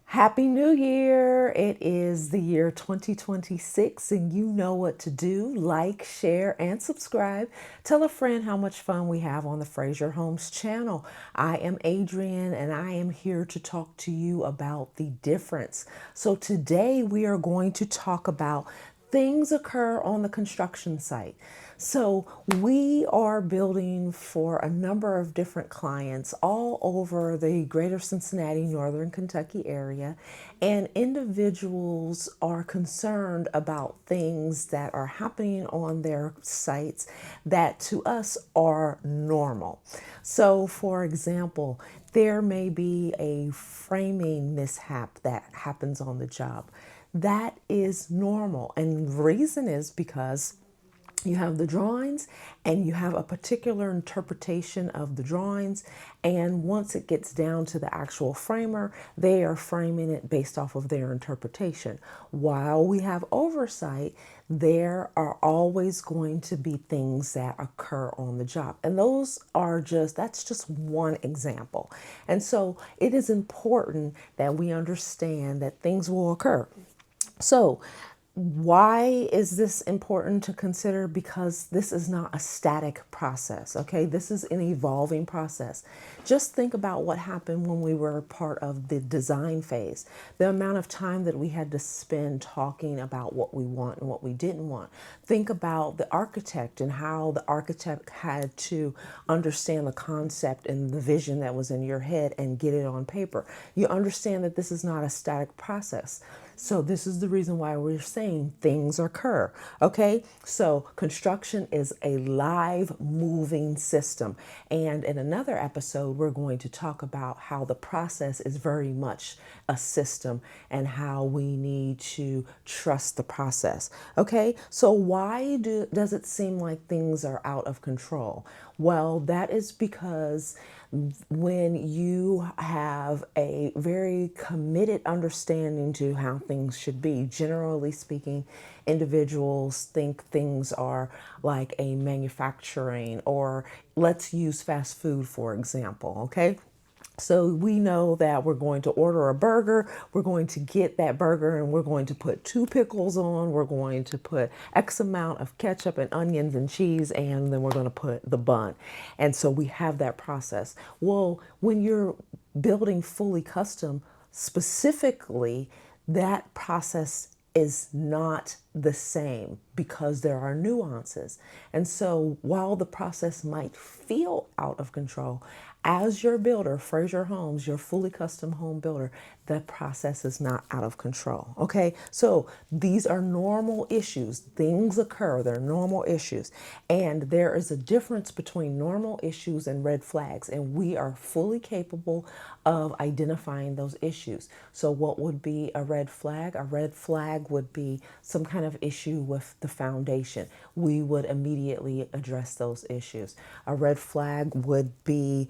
Happy New Year! It is the year 2026, and you know what to do. Like, share, and subscribe. Tell a friend how much fun we have on the Fraser Homes channel. I am Adrienne, and I am here to talk to you about the difference. So, today we are going to talk about things occur on the construction site. So, we are building for a number of different clients all over the greater Cincinnati, northern Kentucky area, and individuals are concerned about things that are happening on their sites that to us are normal. So, for example, there may be a framing mishap that happens on the job. That is normal. And the reason is because you have the drawings and you have a particular interpretation of the drawings. And once it gets down to the actual framer, they are framing it based off of their interpretation. While we have oversight, there are always going to be things that occur on the job. And that's just one example. And so it is important that we understand that things will occur. So, why is this important to consider? Because this is not a static process, okay? This is an evolving process. Just think about what happened when we were part of the design phase. The amount of time that we had to spend talking about what we want and what we didn't want. Think about the architect and how the architect had to understand the concept and the vision that was in your head and get it on paper. You understand that this is not a static process. So this is the reason why we're saying things occur. Okay, so construction is a live moving system. And in another episode, we're going to talk about how the process is very much a system and how we need to trust the process. Okay, so why does it seem like things are out of control? Well, that is because when you have a very committed understanding to how things should be, generally speaking, individuals think things are like a manufacturing, or let's use fast food, for example, okay? So we know that we're going to order a burger, we're going to get that burger, and we're going to put 2 pickles on, we're going to put X amount of ketchup and onions and cheese, and then we're going to put the bun. And so we have that process. Well, when you're building fully custom, specifically, that process is not the same because there are nuances. And so while the process might feel out of control, as your builder, Fraser Homes, your fully custom home builder, the process is not out of control. Okay, so these are normal issues. Things occur, they're normal issues. And there is a difference between normal issues and red flags. And we are fully capable of identifying those issues. So, what would be a red flag? A red flag would be some kind of issue with the foundation. We would immediately address those issues. A red flag would be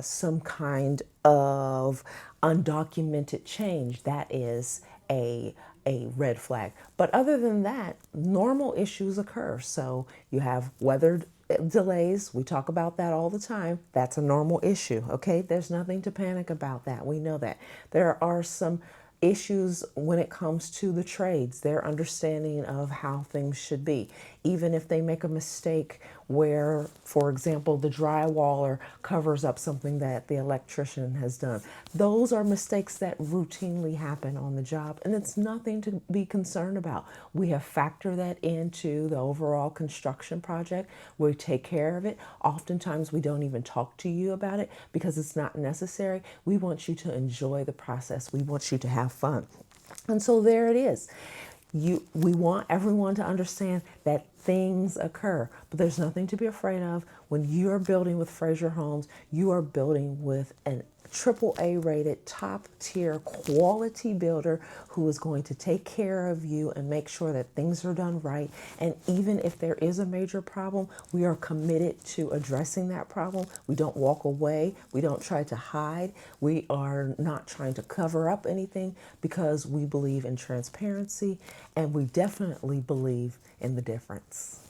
some kind of undocumented change. That is a red flag. But other than that, normal issues occur. So you have weather delays. We talk about that all the time. That's a normal issue. Okay, there's nothing to panic about that. We know that. There are some issues when it comes to the trades, their understanding of how things should be. Even if they make a mistake where, for example, the drywaller covers up something that the electrician has done. Those are mistakes that routinely happen on the job, and it's nothing to be concerned about. We have factored that into the overall construction project. We take care of it. Oftentimes, we don't even talk to you about it because it's not necessary. We want you to enjoy the process. We want you to have fun. And so there it is. We want everyone to understand that things occur, but there's nothing to be afraid of. When you are building with Fraser Homes, you are building with an AAA rated top tier quality builder who is going to take care of you and make sure that things are done right. And even if there is a major problem, we are committed to addressing that problem. We don't walk away. We don't try to hide. We are not trying to cover up anything because we believe in transparency and we definitely believe in the difference.